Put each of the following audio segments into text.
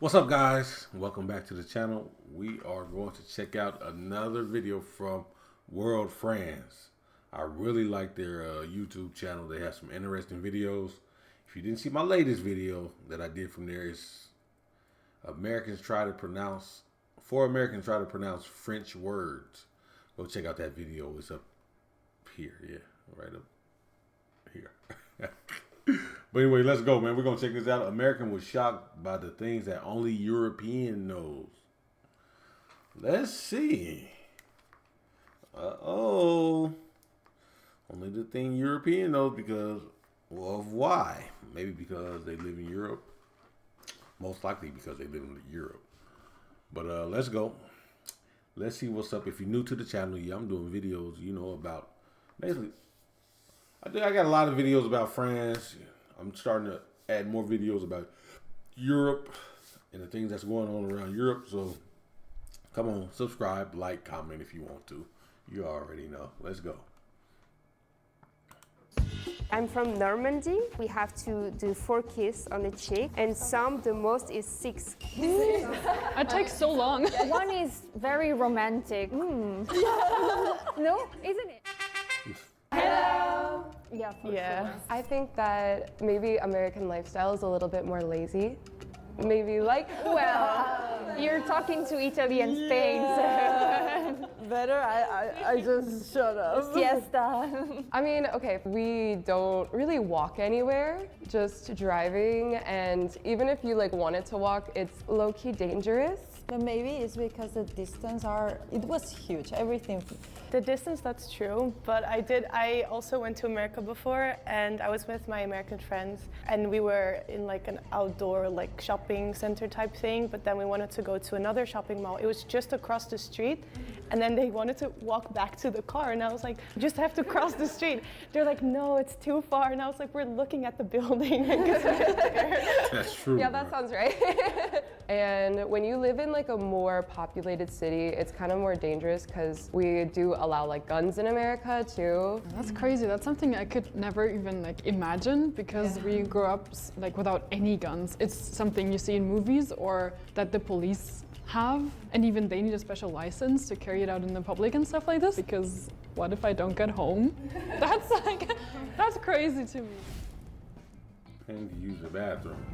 What's up, guys? Welcome back to the channel. We are going to check out another video from World Friends. I really like their YouTube channel. They have some interesting videos. If you didn't see my latest video that I did from there, is four Americans try to pronounce French words. Go check out that video. It's up here. Yeah, right up here. But anyway, let's go, man. We're going to check this out. American was shocked by the things that only European knows. Let's see. Uh-oh. Only the thing European knows because, well, of why? Maybe because they live in Europe. Most likely because they live in Europe. But let's go. Let's see what's up. If you're new to the channel, yeah, I'm doing videos, about basically. I got a lot of videos about France. I'm starting to add more videos about Europe and the things that's going on around Europe. So come on, subscribe, like, comment if you want to. You already know. Let's go. I'm from Normandy. We have to do 4 kisses on the cheek, and the most is 6 kisses. It takes so long. One is very romantic. No, isn't it? Hello. Yeah, Yeah. I think that maybe American lifestyle is a little bit more lazy. Maybe Well, you're talking to Italy and Spain, so Better, I just shut up. siesta. I mean, okay, we don't really walk anywhere, just driving, and even if you wanted to walk, it's low-key dangerous. But maybe it's because the distance it was huge, everything. The distance, that's true, but I also went to America before, and I was with my American friends, and we were in an outdoor shopping center type thing, but then we wanted to go to another shopping mall. It was just across the street, and then they wanted to walk back to the car, and I was like, you just have to cross the street. They're like, no, it's too far, and I was like, we're looking at the building. That's true. Yeah, that sounds right. And when you live in a more populated city, it's kind of more dangerous because we do allow guns in America too. That's crazy. That's something I could never even imagine because we grew up without any guns. It's something you see in movies or that the police have, and even they need a special license to carry it out in the public and stuff like this, because what if I don't get home? That's crazy to me. And you use the bathroom.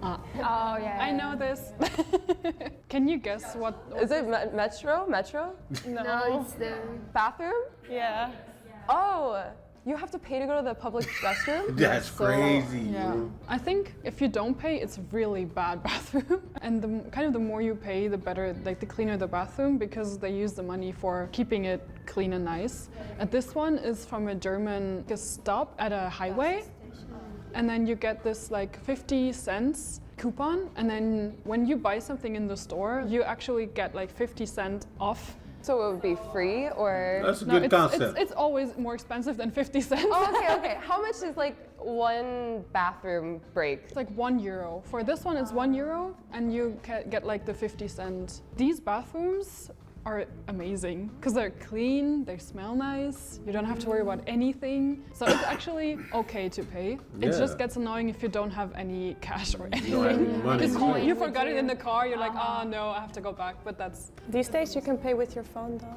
Oh yeah. I know this. Can you guess what? Is it metro? No, it's the Bathroom? yeah. Oh, you have to pay to go to the public restroom? That's crazy, Yeah, bro. I think if you don't pay, it's a really bad bathroom. And the more you pay, the better, the cleaner the bathroom, because they use the money for keeping it clean and nice. And this one is from a German stop at a highway. And then you get this 50 cents coupon, and then when you buy something in the store, you actually get 50 cents off. So it would be free, or? That's a good concept. It's always more expensive than 50 cents. Oh, okay. How much is one bathroom break? It's €1. For this one, it's €1, and you get the 50 cent. These bathrooms are amazing because they're clean, they smell nice, you don't have to worry about anything. So it's actually okay to pay. It just gets annoying if you don't have any cash or anything. You don't have any money. Because you forgot it in the car, you're like, oh no, I have to go back, but that's... These days you can pay with your phone though.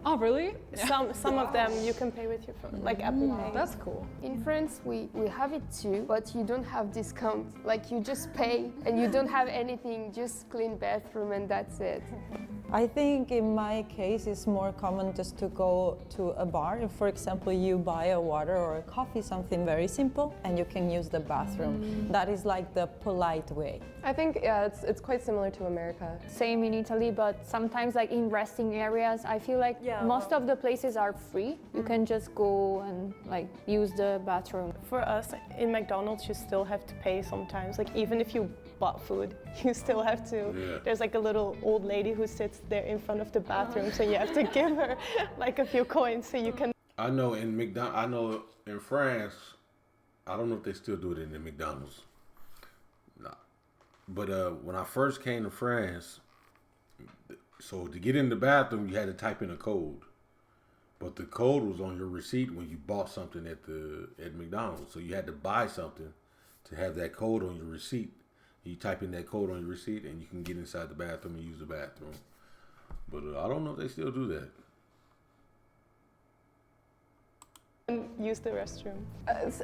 Oh, really? Some of them you can pay with your phone, like Apple Pay. That's cool. In France, we have it too, but you don't have discount. You just pay and you don't have anything, just clean bathroom and that's it. I think in my case it's more common just to go to a bar. If, for example, you buy a water or a coffee, something very simple, and you can use the bathroom. That is the polite way. I think, yeah, it's quite similar to America. Same in Italy, but sometimes in resting areas, I feel most of the places are free. You can just go and use the bathroom. For us, in McDonald's, you still have to pay sometimes. Even if you bought food, you still have to. Yeah. There's a little old lady who sits there in front of the bathroom, so you have to give her a few coins so you can. I know in France, I don't know if they still do it in the McDonald's. Nah. But when I first came to France, so to get in the bathroom, you had to type in a code. But the code was on your receipt when you bought something at McDonald's. So you had to buy something to have that code on your receipt. You type in that code on your receipt, and you can get inside the bathroom and use the bathroom. But I don't know if they still do that. And use the restroom.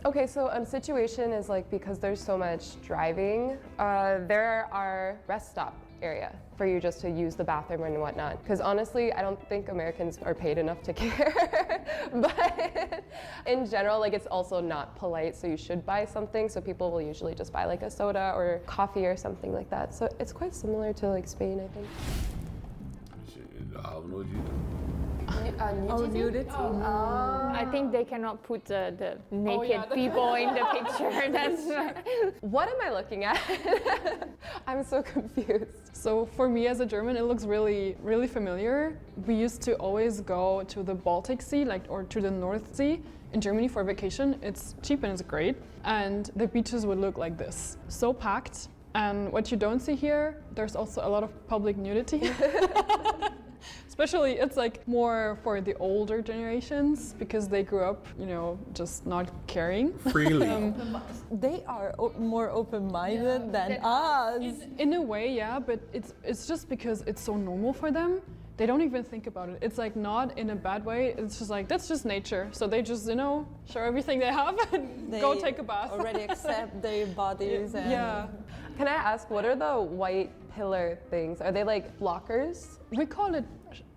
Okay, so a situation is like because there's so much driving, there are rest stop area for you just to use the bathroom and whatnot. Because honestly, I don't think Americans are paid enough to care. But in general, like it's also not polite, so you should buy something. So people will usually just buy like a soda or coffee or something like that. So it's quite similar to like Spain, I think. I don't know what you do. Nudity? I think they cannot put the naked people in the picture. That's What am I looking at? I'm so confused. So for me as a German, it looks really, really familiar. We used to always go to the Baltic Sea, or to the North Sea in Germany for vacation. It's cheap and it's great. And the beaches would look like this, so packed. And what you don't see here, there's also a lot of public nudity. Especially, it's like more for the older generations because they grew up, just not caring. Freely. They are more open-minded than us. In a way, yeah, but it's just because it's so normal for them. They don't even think about it. It's like not in a bad way. It's just like, that's just nature. So they just, show everything they have and go take a bath. Already accept their bodies. And Yeah. Can I ask, what are the white pillar things? Are they like blockers? We call it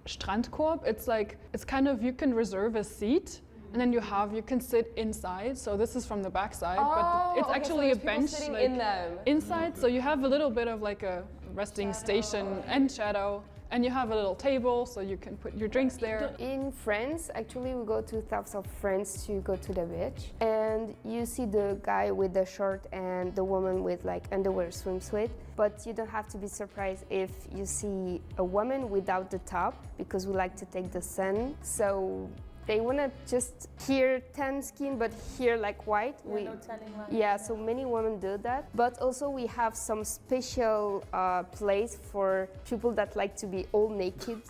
Strandkorb. It's kind of, you can reserve a seat and then you can sit inside. So this is from the back side, but it's okay, actually so a there's people bench sitting in them. inside. So you have a little bit of like a resting station and shadow. And you have a little table, so you can put your drinks there. In France, actually, we go to south of France to go to the beach, and you see the guy with the shirt and the woman with like underwear swimsuit. But you don't have to be surprised if you see a woman without the top, because we like to take the sun. So they want to just here tan skin, but here like white. Yeah, so many women do that. But also we have some special place for people that like to be all naked.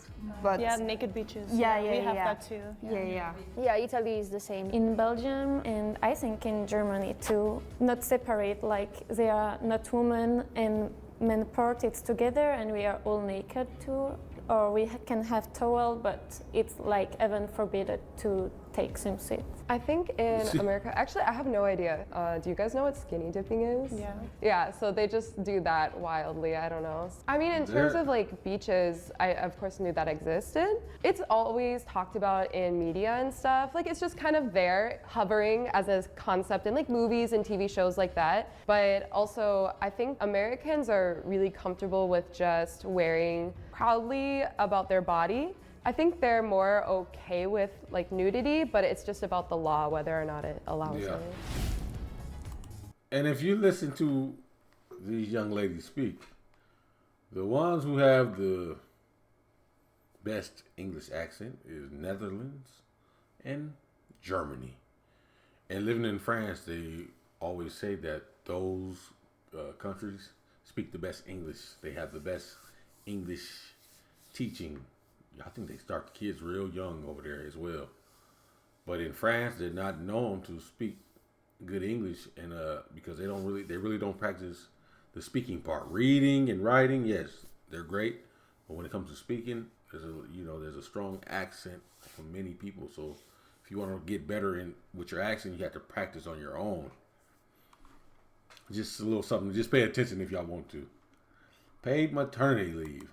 But Yeah, naked beaches. Yeah, we have that too. yeah. Italy is the same. In Belgium and I think in Germany too, not separate, like they are not women and men part, it's together and we are all naked too. Or we can have towel, but it's like even forbidden to take swimsuit. I think in America, actually, I have no idea. Do you guys know what skinny dipping is? Yeah. Yeah, so they just do that wildly, I don't know. I mean, in terms of like beaches, I of course knew that existed. It's always talked about in media and stuff. Like it's just kind of there, hovering as a concept in like movies and TV shows like that. But also, I think Americans are really comfortable with just wearing proudly about their body. I think they're more okay with like nudity, but it's just about the law, whether or not it allows it. And if you listen to these young ladies speak, the ones who have the best English accent is Netherlands and Germany. And living in France, they always say that those countries speak the best English. They have the best English teaching. I think they start the kids real young over there as well. But in France, they're not known to speak good English, and because they really don't practice the speaking part. Reading and writing, yes, they're great, but when it comes to speaking, there's a strong accent for many people. So if you want to get better with your accent, you have to practice on your own. Just a little something. Just pay attention if y'all want to. Paid maternity leave.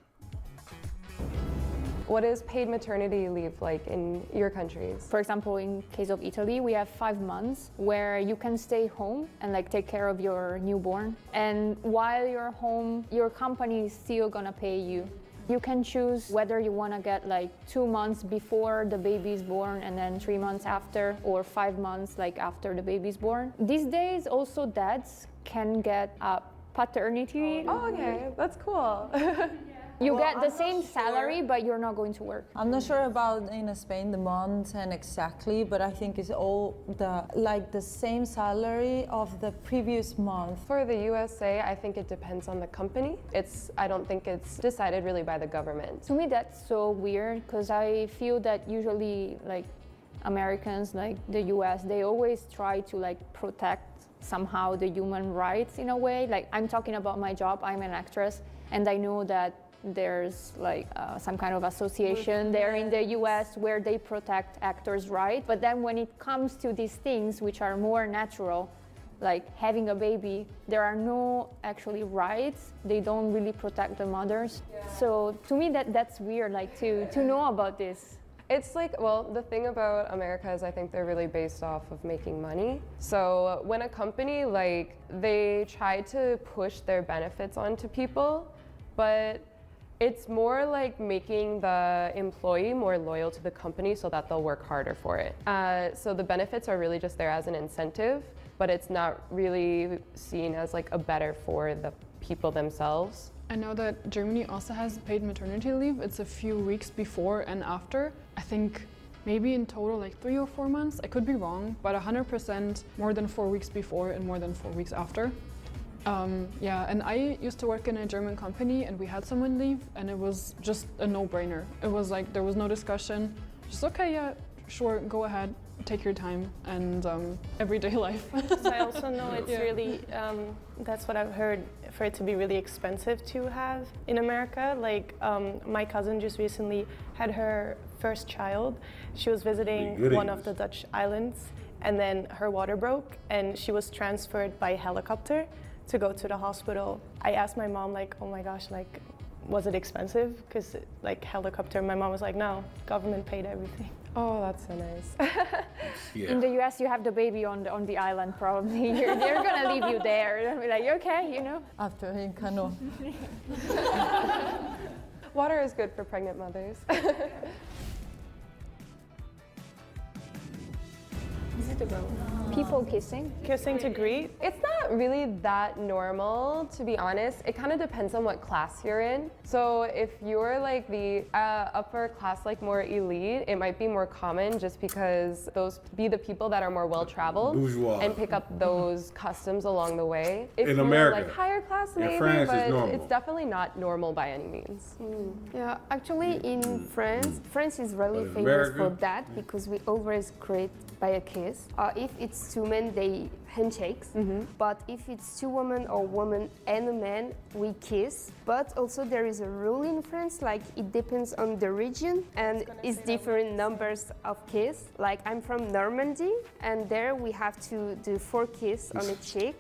What is paid maternity leave like in your countries? For example, in case of Italy, we have 5 months where you can stay home and like take care of your newborn. And while you're home, your company is still gonna pay you. You can choose whether you wanna get like 2 months before the baby is born and then 3 months after, or 5 months like after the baby is born. These days also dads can get a paternity. Oh, okay, that's cool. You get the same salary, but you're not going to work. I'm not sure about in Spain the month and exactly, but I think it's all the same salary of the previous month. For the USA, I think it depends on the company. I don't think it's decided really by the government. To me, that's so weird because I feel that usually like Americans, like the US, they always try to like protect somehow the human rights in a way. Like I'm talking about my job, I'm an actress, and I know that there's like some kind of association there in the US where they protect actors' rights. But then when it comes to these things which are more natural, like having a baby, there are no actually rights. They don't really protect the mothers. So to me that's weird, like to know about this. It's like, well, the thing about America is I think they're really based off of making money. So when a company, like, they try to push their benefits onto people, but it's more like making the employee more loyal to the company so that they'll work harder for it. So the benefits are really just there as an incentive, but it's not really seen as like a better for the people themselves. I know that Germany also has paid maternity leave. It's a few weeks before and after. I think maybe in total like 3 or 4 months. I could be wrong, but 100% more than 4 weeks before and more than 4 weeks after. Yeah, and I used to work in a German company and we had someone leave and it was just a no-brainer. It was like there was no discussion. Just okay, yeah, sure, go ahead, take your time, and everyday life. So I also know it's really, that's what I've heard, for it to be really expensive to have in America. Like my cousin just recently had her first child. She was visiting one of the Dutch islands and then her water broke and she was transferred by helicopter to go to the hospital. I asked my mom, like, oh my gosh, like, was it expensive? Because like helicopter, my mom was like, no, government paid everything. Oh, that's so nice. In the US, you have the baby on the island probably. They're gonna leave you there. They'll be like, you okay, you know? After in canoe. Water is good for pregnant mothers. Is it about People kissing. kissing to greet? It's not really that normal, to be honest. It kind of depends on what class you're in. So if you're like the upper class, like more elite, it might be more common just because those be the people that are more well-traveled Bourgeois. and pick up those customs along the way. If In you're America. like higher class, maybe, France is but normal. it's definitely not normal by any means. Yeah, actually in France is really But in famous for America? that because we always greet by a kiss. If it's two men, they handshakes. But if it's two women or woman and a man, we kiss. But also there is a rule in France, like it depends on the region and it's different numbers of kiss. Like I'm from Normandy and there we have to do 4 kiss on the cheek.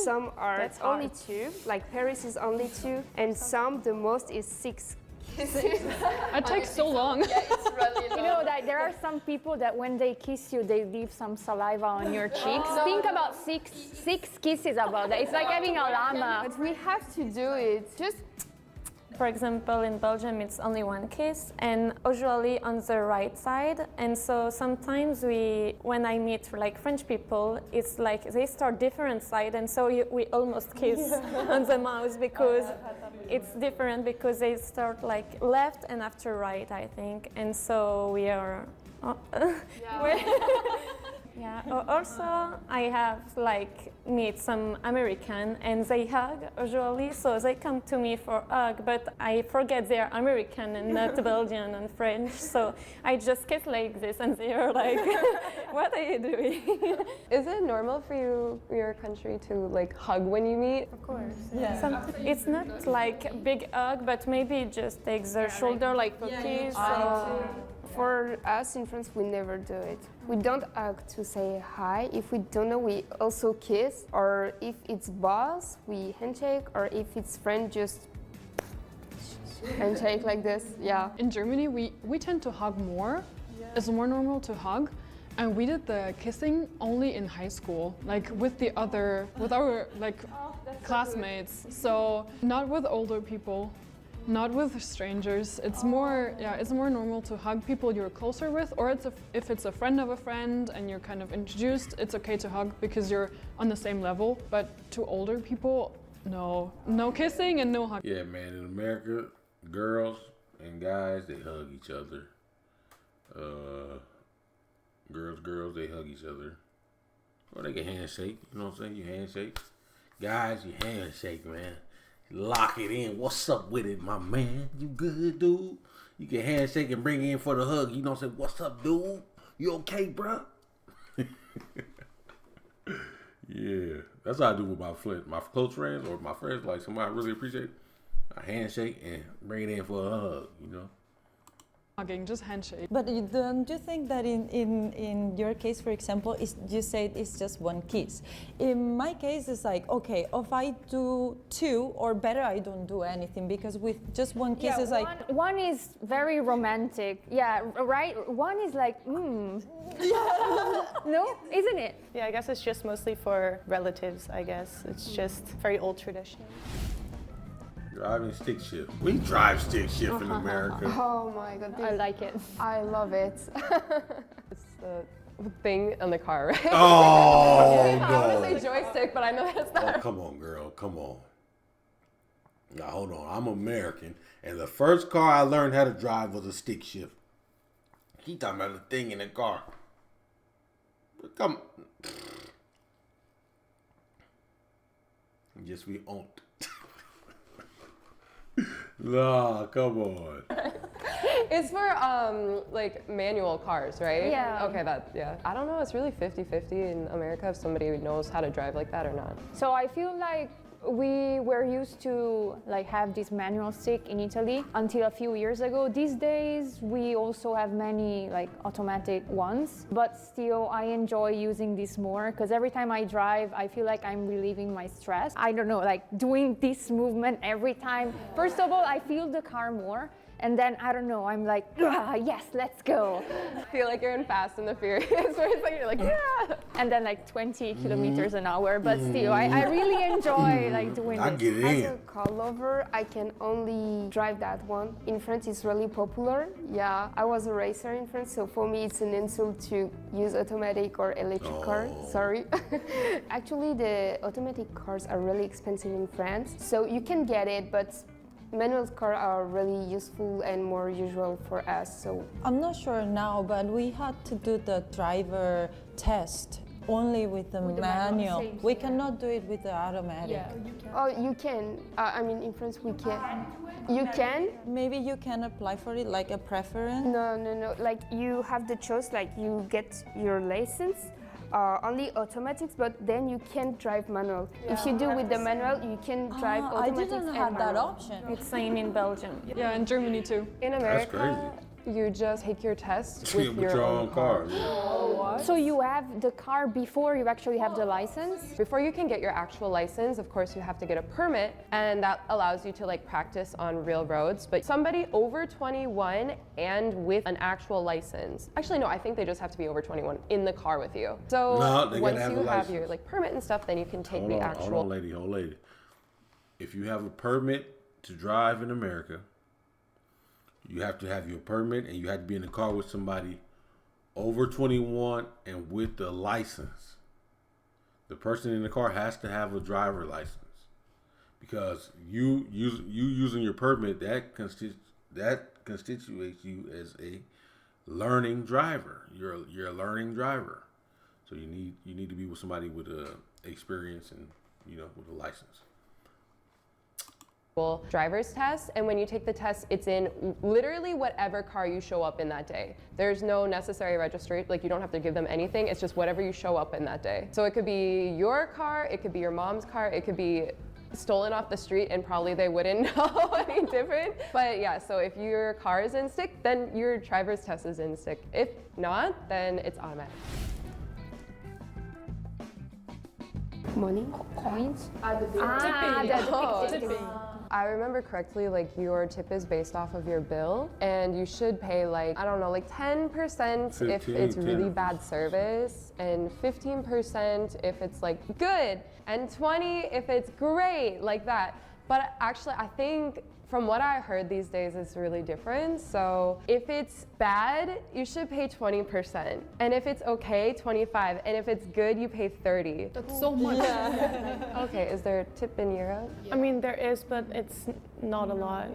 Some are That's only hard. 2, like Paris is only 2, and some the most is 6 kisses. It takes so long. It's really You know that there are some people that when they kiss you, they leave some saliva on your cheeks. Think about six kisses about that. It's like having a llama. But we have to do it. Just For example, in Belgium, it's only 1 kiss, and usually on the right side. And so sometimes when I meet like French people, it's like they start different side, and so we almost kiss on the mouth because it's different because they start like left and after right, I think. And so we are. Yeah. Also, I have like meet some American and they hug usually, so they come to me for hug, but I forget they're American and not Belgian and French, so I just kiss like this and they are like, what are you doing? Is it normal for your country to like hug when you meet? Of course. Yeah. It's not like a big hug, but maybe just take their shoulder like a kiss. for us in France, we never do it. We don't hug to say hi. If we don't know, we also kiss. Or if it's boss, we handshake. Or if it's friend, just handshake like this. Yeah. In Germany, we tend to hug more. It's more normal to hug. And we did the kissing only in high school, like with our like classmates. So not with older people, not with strangers. It's more normal to hug people you're closer with, or if it's a friend of a friend and you're kind of introduced, it's okay to hug because you're on the same level. But to older people, no kissing and no hugging. Yeah, man. In America, girls and guys, they hug each other. Girls, they hug each other. Or they can handshake. You know what I'm saying? You handshake. Guys, you handshake, man. Lock it in. What's up with it, my man? You good, dude? You can handshake and bring in for the hug. You know what I'm saying? What's up, dude? You okay, bro? Yeah, that's what I do with my close friends or my friends. Like somebody I really appreciate, a handshake and bring it in for a hug. You know. Hugging, just handshake. But don't you think that in your case, for example, you said it's just one kiss? In my case, it's like, okay, if I do two or better, I don't do anything, because with just one kiss, it's like... One is very romantic. Yeah, right? One is like, No? Isn't it? Yeah, I guess it's just mostly for relatives, I guess. It's just very old tradition. Driving stick shift. We drive stick shift in America. Oh my god, I like it. I love it. It's the thing in the car, right? Oh, I want to say joystick, but I know that's not. Oh, come on, girl. Come on. Now, hold on. I'm American, and the first car I learned how to drive was a stick shift. He talking about the thing in the car. Come. Yes, we owned. Nah, come on. It's for like manual cars, right? Yeah. Okay, I don't know, it's really 50-50 in America if somebody knows how to drive like that or not. So I feel like we were used to like have this manual stick in Italy until a few years ago. These days we also have many like automatic ones, but still I enjoy using this more because every time I drive I feel like I'm relieving my stress. I don't know, like doing this movement every time. First of all, I feel the car more. And then, I don't know, I'm like, yes, let's go. I feel like you're in Fast and the Furious, where it's like, you're like, yeah. And then like 20 kilometers an hour, but still, I really enjoy like doing I this. get it As in. a car lover, I can only drive that one. In France, it's really popular. Yeah, I was a racer in France, so for me, it's an insult to use automatic or electric car. Sorry. Actually, the automatic cars are really expensive in France, so you can get it, but manual cars are really useful and more usual for us. So I'm not sure now, but we had to do the driver test only with the manual. We cannot do it with the automatic. oh, you can. I mean, in France, we can. You can. Maybe you can apply for it like a preference. No. Like you have the choice. Like you get your license. Only automatics, but then you can't drive manual. If you do with the manual, you can drive I automatics didn't and have that manual. option. It's same in Belgium. Yeah, in Germany too. In That's America, you just take your test with With your own car. So you have the car before you actually have the license? Before you can get your actual license, of course, you have to get a permit, and that allows you to like practice on real roads. But somebody over 21 and with an actual license, actually no, I think they just have to be over 21 in the car with you. So No, they gotta once have you a have your license. like permit and stuff, then you can take Hold the on, actual. hold on, lady. If you have a permit to drive in America, you have to have your permit and you have to be in the car with somebody over 21 and with the license. The person in the car has to have a driver license, because you using your permit, that constitutes you as a learning driver. You're a learning driver, so you need to be with somebody with experience and with a license. Driver's test, and when you take the test, it's in literally whatever car you show up in that day. There's no necessary registration, like you don't have to give them anything, it's just whatever you show up in that day. So it could be your car, it could be your mom's car, it could be stolen off the street and probably they wouldn't know any different. But yeah, so if your car is in stick, then your driver's test is in stick. If not, then it's automatic. Money. Coins? Tipping. I remember correctly, like your tip is based off of your bill, and you should pay like, I don't know, like 10% if it's really bad service, and 15% if it's like good, and 20% if it's great, like that. But actually, I think from what I heard these days, it's really different. So if it's bad, you should pay 20%. And if it's okay, 25%. And if it's good, you pay 30%. That's so much. Okay, is there a tip in Europe? I mean, there is, but it's not a lot.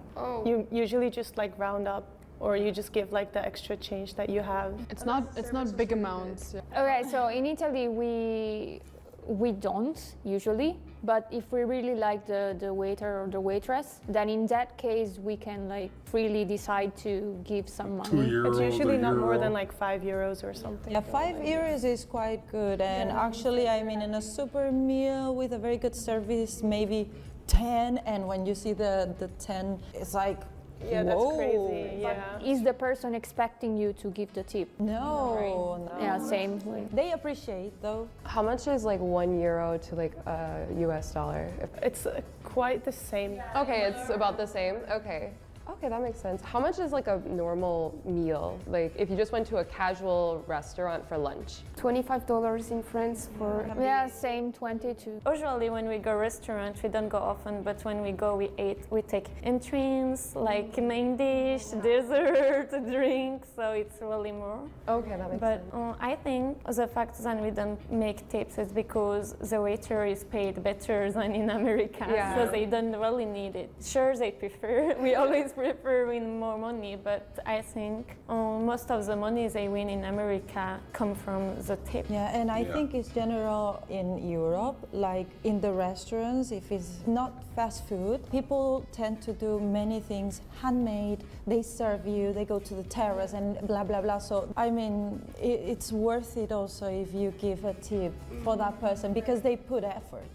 You usually just like round up, or you just give like the extra change that you have. It's not big amounts. Yeah. Okay, so in Italy we don't usually. But if we really like the waiter or the waitress, then in that case we can like freely decide to give some money. €2, It's usually not more €1. than like €5 or something. Yeah, €5 is quite good, and actually, I mean, in a super meal with a very good service, maybe 10, and when you see the 10, it's like, Yeah, that's whoa. crazy. Yeah. Is the person expecting you to give the tip? No, no. Yeah, same. They appreciate though. How much is like €1 to like a US dollar? It's quite the same. Okay, it's about the same. Okay. Okay, that makes sense. How much is like a normal meal? Like if you just went to a casual restaurant for lunch? $25 in France for Yeah, same 22. Usually when we go restaurant, we don't go often, but when we go, we take entrance, like main dish, dessert, drink, so it's really more. Okay, that makes But sense. I think the fact that we don't make tips is because the waiter is paid better than in America, Yeah. so they don't really need it. Sure, they prefer, we always prefer win more money, but I think most of the money they win in America come from the tip. Yeah, and I think it's general in Europe, like in the restaurants, if it's not fast food, people tend to do many things handmade. They serve you, they go to the terrace and blah, blah, blah. So, I mean, it's worth it also if you give a tip for that person because they put effort.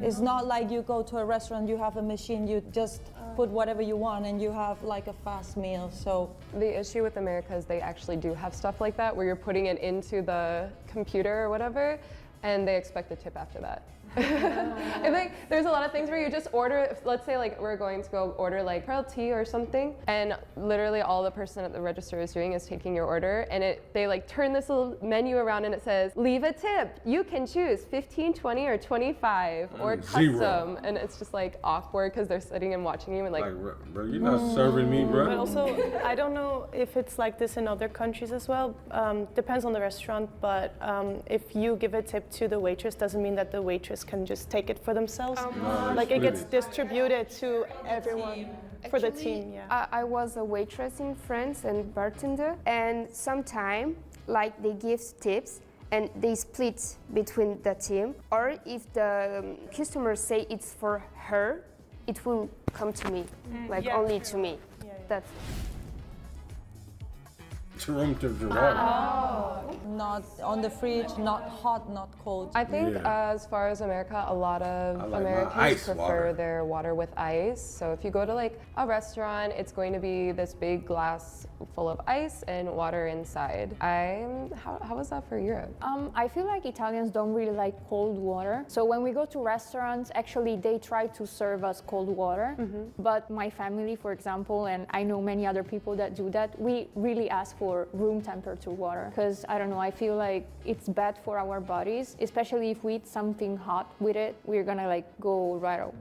It's not like you go to a restaurant, you have a machine, you just put whatever you want and you have like a fast meal. So The issue with America is they actually do have stuff like that where you're putting it into the computer or whatever and they expect a tip after that. I think there's a lot of things where you just order, let's say like we're going to go order like pearl tea or something, and literally all the person at the register is doing is taking your order, and they like turn this little menu around and it says, leave a tip. You can choose 15, 20, or 25, or custom. Zero. And it's just like awkward because they're sitting and watching you and like, Bro, you're not serving me, bro. But also, I don't know if it's like this in other countries as well. Depends on the restaurant, but if you give a tip to the waitress, doesn't mean that the waitress can just take it for themselves. Like it gets distributed to everyone for the team. Yeah. I was a waitress in France and bartender, and sometimes like they give tips and they split between the team, or if the customers say it's for her, it will come to me, like only to me. That's Room temperature water. not on the fridge, not hot, not cold. I think Yeah. as far as America, a lot of I like my Americans ice prefer water. their water with ice. So if you go to like a restaurant, it's going to be this big glass full of ice and water inside. How is that for Europe? I feel like Italians don't really like cold water. So when we go to restaurants, actually they try to serve us cold water. But my family, for example, and I know many other people that do that, we really ask for room temperature water. Because I don't know, I feel like it's bad for our bodies, especially if we eat something hot with it, we're gonna like go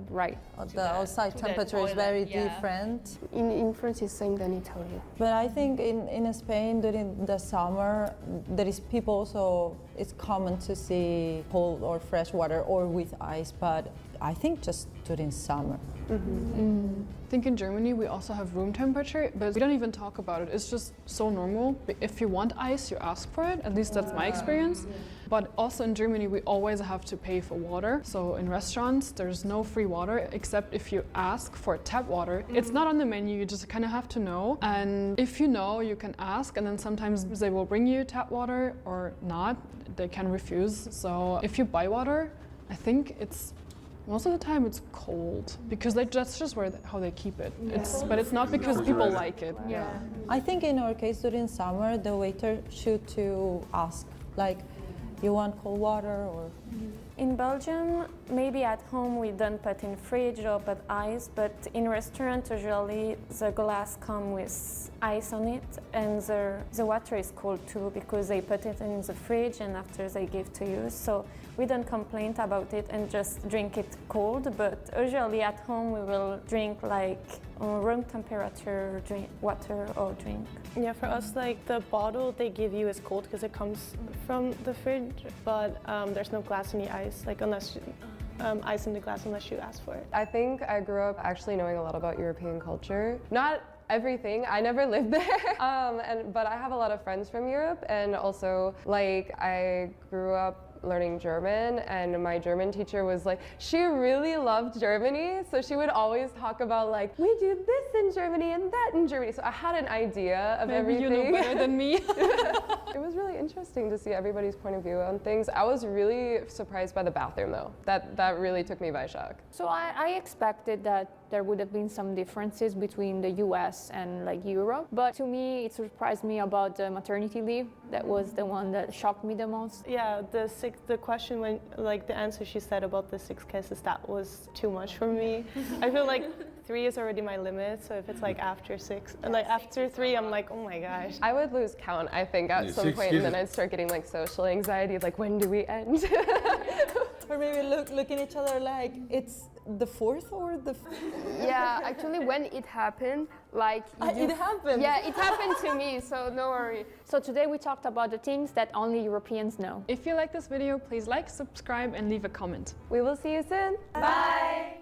right. The outside temperature is very different. in France it's same than Italy. But I think in Spain during the summer, there is people also, it's common to see cold or fresh water or with ice, but I think just during summer. I think in Germany we also have room temperature, but we don't even talk about it. It's just so normal. If you want ice, you ask for it. At least that's my experience. But also in Germany, we always have to pay for water. So in restaurants, there's no free water except if you ask for tap water. It's not on the menu, you just kind of have to know. And if you know, you can ask, and then sometimes they will bring you tap water or not. They can refuse. So if you buy water, I think it's most of the time it's cold because that's just how they keep it. But it's not because people like it. Yeah. I think in our case during summer, the waiter should to ask, like, you want cold water or? In Belgium, maybe at home we don't put in fridge or put ice, but in restaurant usually the glass come with ice on it, and the water is cold too because they put it in the fridge and after they give to you. So we don't complain about it and just drink it cold, but usually at home we will drink like room temperature water or drink. Yeah, for us, like the bottle they give you is cold because it comes from the fridge, but there's no glass in the ice, like unless ice in the glass unless you ask for it. I think I grew up actually knowing a lot about European culture. Not everything, I never lived there, but I have a lot of friends from Europe, and also like I grew up learning German, and my German teacher was like, she really loved Germany, so she would always talk about like, we do this in Germany and that in Germany. So I had an idea of Maybe everything. you know better than me. It was really interesting to see everybody's point of view on things. I was really surprised by the bathroom though. That really took me by shock. So I expected that there would have been some differences between the US and like Europe, but to me it surprised me about the maternity leave. That was the one that shocked me the most. Yeah, the question when like the answer she said about the 6 kisses, that was too much for me. I feel like 3 is already my limit, so if it's like after 6, like after 3, I'm like, oh my gosh. I would lose count, I think, at some point, and then I'd start getting like social anxiety, like when do we end? Or maybe look at each other like it's the 4th or the. Yeah, actually, when it happened, like It happened. Yeah, it happened to me, so no worry. So today we talked about the things that only Europeans know. If you like this video, please like, subscribe, and leave a comment. We will see you soon. Bye.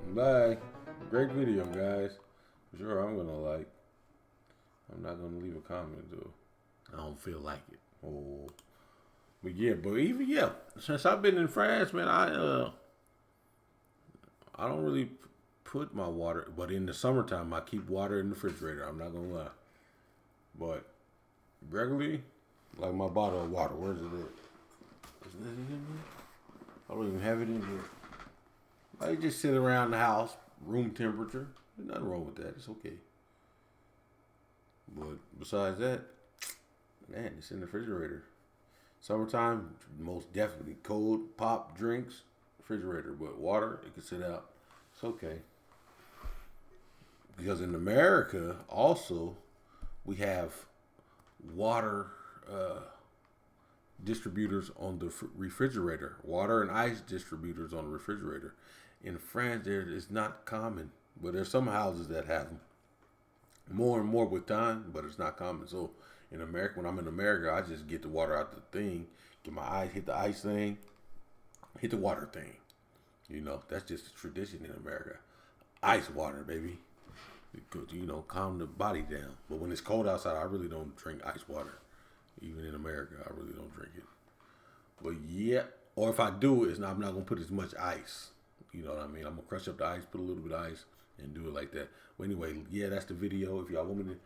Bye. Great video, guys. For sure, I'm gonna like. I'm not gonna leave a comment though. I don't feel like it. Oh, but yeah. Since I've been in France, man, I don't really put my water. But in the summertime, I keep water in the refrigerator. I'm not gonna lie. But regularly, like my bottle of water, where's it at? Isn't it in here? I don't even have it in here. I just sit around the house, room temperature. There's nothing wrong with that. It's okay. But besides that, man, it's in the refrigerator. Summertime, most definitely cold pop drinks, refrigerator. But water, it can sit out. It's okay. Because in America, also, we have water distributors on the refrigerator. Water and ice distributors on the refrigerator. In France, it's not common. But there's some houses that have them. More and more with time, but it's not common. So in America, when I'm in America, I just get the water out the thing, get my ice, hit the ice thing, hit the water thing. You know, that's just a tradition in America. Ice water, baby. You know, calm the body down. But when it's cold outside, I really don't drink ice water. Even in America, I really don't drink it. But yeah, or if I do, I'm not going to put as much ice. You know what I mean? I'm going to crush up the ice, put a little bit of ice, and do it like that. Well, anyway, yeah, that's the video. If y'all want me to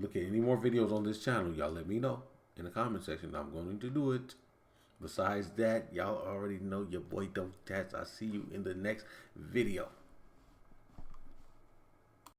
look at any more videos on this channel, y'all let me know in the comment section. I'm going to do it. Besides that, y'all already know your boy Don't Tats. I'll see you in the next video.